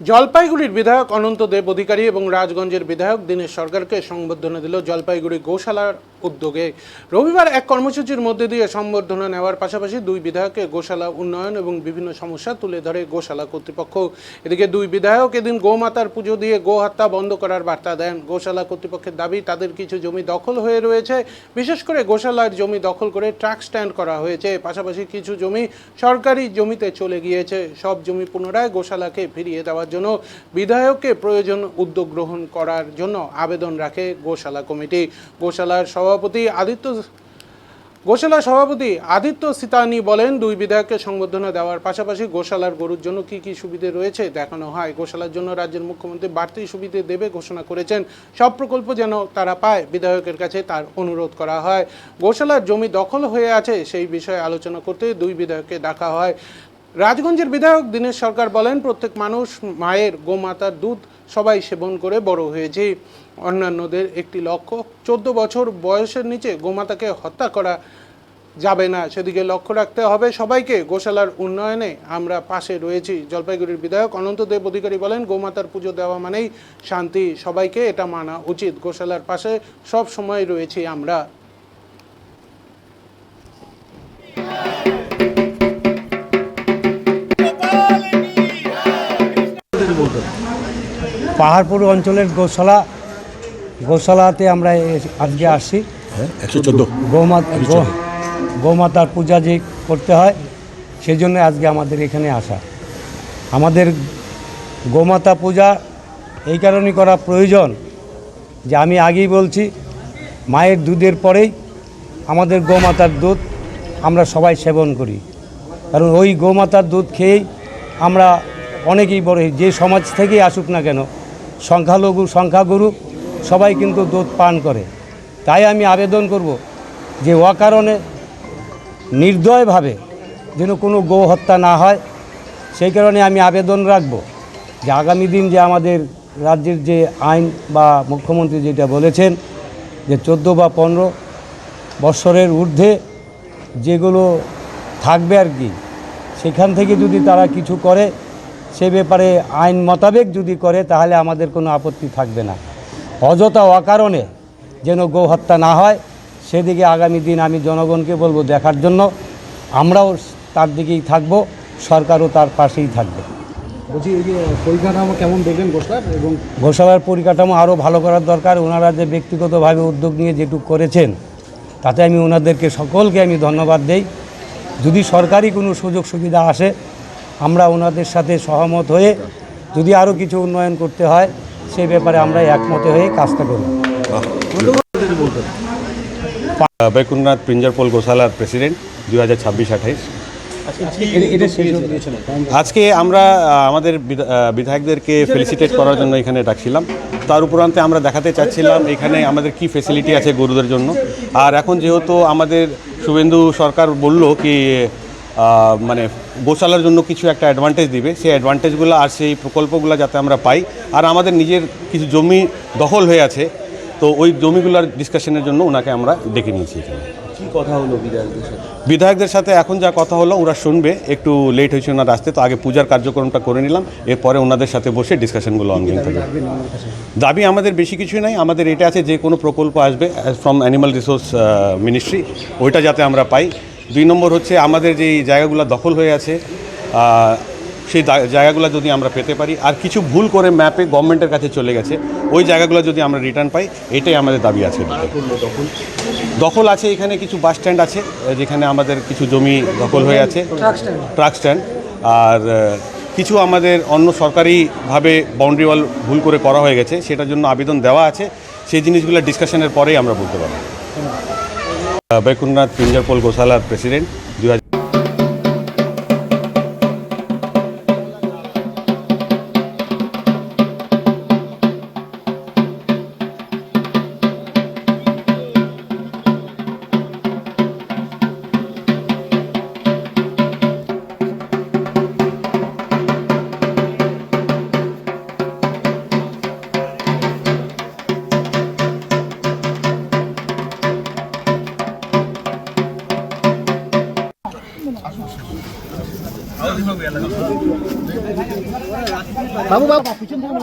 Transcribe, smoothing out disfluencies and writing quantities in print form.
জলপাইগুড়ির বিধায়ক অনন্ত দেব অধিকারী এবং রাজগঞ্জের বিধায়ক দীনেশ সরকারকে সংবর্ধনা দিল জলপাইগুড়ি গোশালার উদ্যোগে। রবিবার এক কর্মসূচির মধ্যে দিয়ে সংবর্ধনা নেওয়ার পাশাপাশি দুই বিধায়ককে গোশালা উন্নয়ন এবং বিভিন্ন সমস্যা তুলে ধরে গোশালা কর্তৃপক্ষ। এদিকে দুই বিধায়ক এদিন গোমাতার পুজো দিয়ে গো হত্যা বন্ধ করার বার্তা দেন। গোশালা কর্তৃপক্ষের দাবি তাদের কিছু জমি দখল হয়ে রয়েছে, বিশেষ করে গোশালার জমি দখল করে ট্রাক স্ট্যান্ড করা হয়েছে। পাশাপাশি কিছু জমি সরকারি জমিতে চলে গিয়েছে। সব জমি পুনরায় গোশালাকে ফিরিয়ে দেওয়ার জন্য বিধায়ককে প্রয়োজন উদ্যোগ গ্রহণ করার জন্য আবেদন রাখে গোশালা কমিটি। গোশালার সভাপতি আদিত্য সিতানি বলেন, দুই বিধায়ককে সংবর্ধনা দেওয়ার পাশাপাশি গোশালার গরুর জন্য কি কি সুবিধে রয়েছে দেখানো হয়। গোশালার জন্য রাজ্যের মুখ্যমন্ত্রী বাড়তি সুবিধে দেবে ঘোষণা করেছেন। সব প্রকল্প যেন তারা পায়, বিধায়কের কাছে তার অনুরোধ করা হয়। গোশালার জমি দখল হয়ে আছে সেই বিষয়ে আলোচনা করতে দুই বিধায়ককে ডাকা হয়। রাজগঞ্জের বিধায়ক দীনেশ সরকার বলেন, প্রত্যেক মানুষ মায়ের গোমাতার দুধ সবাই সেবন করে বড় হয়েছে। অন্যান্যদের একটি লক্ষ্য, 14 বছর বয়সের নিচে গোমাতাকে হত্যা করা যাবে না, সেদিকে লক্ষ্য রাখতে হবে সবাইকে। গোশালার উন্নয়নে আমরা পাশে রয়েছি। জলপাইগুড়ির বিধায়ক অনন্ত দেব অধিকারী বলেন, গোমাতার পুজো দেওয়া মানেই শান্তি, সবাইকে এটা মানা উচিত। গোশালার পাশে সব সময় রয়েছি আমরা। পাহাড়পুর অঞ্চলের গোশালাতে আমরা আজকে আসছি। 114 গোমাতার পূজা যে করতে হয় সেই জন্য আজকে আমাদের এখানে আসা। আমাদের গোমাতা পূজা এই কারণেই করা প্রয়োজন যে আমি আগেই বলছি, মায়ের দুধের পরেই আমাদের গোমাতার দুধ আমরা সবাই সেবন করি। কারণ ওই গোমাতার দুধ খেয়েই আমরা অনেকেই বড়, যে সমাজ থেকেই আসুক না কেন, সংখ্যাগুরু সবাই কিন্তু দুধ পান করে। তাই আমি আবেদন করব যে অকারণে নির্দয়ভাবে যেন কোনো গো হত্যা না হয়। সেই কারণে আমি আবেদন রাখব যে আগামী দিন যে আমাদের রাজ্যের যে আইন বা মুখ্যমন্ত্রী যেটা বলেছেন যে 14 বা 15 বৎসরের ঊর্ধ্বে যেগুলো থাকবে আর কি, সেখান থেকে যদি তারা কিছু করে, সে ব্যাপারে আইন মোতাবেক যদি করে তাহলে আমাদের কোনো আপত্তি থাকবে না। অযথা অকারণে যেন গো হত্যা না হয় সেদিকে আগামী দিন আমি জনগণকে বলবো দেখার জন্য। আমরাও তার দিকেই থাকব, সরকারও তার পাশেই থাকবে। বলছি, এই যে পরিকাঠামো কেমন দেখবেন গোশালার? এবং গোশালার পরিকাঠামো আরও ভালো করার দরকার। ওনারা যে ব্যক্তিগতভাবে উদ্যোগ নিয়ে যেটুকু করেছেন তাতে আমি ওনাদেরকে সকলকে আমি ধন্যবাদ দেই। যদি সরকারি কোনো সুযোগ সুবিধা আসে আমরা ওনাদের সাথে সহমত হয়ে যদি আরও কিছু উন্নয়ন করতে হয় সে ব্যাপারে আমরা একমতে হয়ে কাজটা করব। বৈকুণ্ঠনাথ প্রিঞ্জারপোল গোশালার প্রেসিডেন্ট 2026-28। আজকে আমরা আমাদের বিধায়কদেরকে ফেলিসিটেট করার জন্য এখানে ডাকছিলাম। তার উপরান্তে আমরা দেখাতে চাচ্ছিলাম এখানে আমাদের কি ফেসিলিটি আছে গরুদের জন্য। আর এখন যেহেতু আমাদের শুভেন্দু সরকার বলল কি মানে গোশালার জন্য কিছু একটা অ্যাডভান্টেজ দিবে, সেই অ্যাডভান্টেজগুলো আর সেই প্রকল্পগুলো যাতে আমরা পাই। আর আমাদের নিজের কিছু জমি দখল হয়ে আছে, তো ওই জমিগুলোর ডিসকাশনের জন্য ওনাকে আমরা ডেকে নিয়েছি এখানে। কি কথা হলো বিধায়কদের সাথে? এখন যা কথা হলো ওরা শুনবে, একটু লেট হয়েছে ওনার আসতে, তো আগে পূজার কার্যক্রমটা করে নিলাম, এরপরে ওনাদের সাথে বসে ডিসকাশনগুলো অনগোয়িং থাকবে। দাবি আমাদের বেশি কিছুই নাই, আমাদের এটা আছে যে কোনো প্রকল্প আসবে ফ্রম অ্যানিমাল রিসোর্স মিনিস্ট্রি, ওইটা যাতে আমরা পাই। 2 নম্বর হচ্ছে আমাদের যেই জায়গাগুলো দখল হয়ে আছে সেই জায়গাগুলো যদি আমরা পেতে পারি, আর কিছু ভুল করে ম্যাপে গভর্নমেন্টের কাছে চলে গেছে ওই জায়গাগুলো যদি আমরা রিটার্ন পাই, এটাই আমাদের দাবি আছে। দখল আছে এখানে কিছু বাস স্ট্যান্ড আছে যেখানে আমাদের কিছু জমি দখল হয়ে আছে, ট্রাক স্ট্যান্ড, আর কিছু আমাদের অন্য সরকারিভাবে বাউন্ডারি ওয়াল ভুল করে করা হয়ে গেছে, সেটার জন্য আবেদন দেওয়া আছে। সেই জিনিসগুলো ডিসকাশনের পরেই আমরা বলতে পারবো। বৈকুণ্ঠনাথ প্রিঞ্জারপোল গোশালার প্রেসিডেন্ট 2000। বাবু বাবু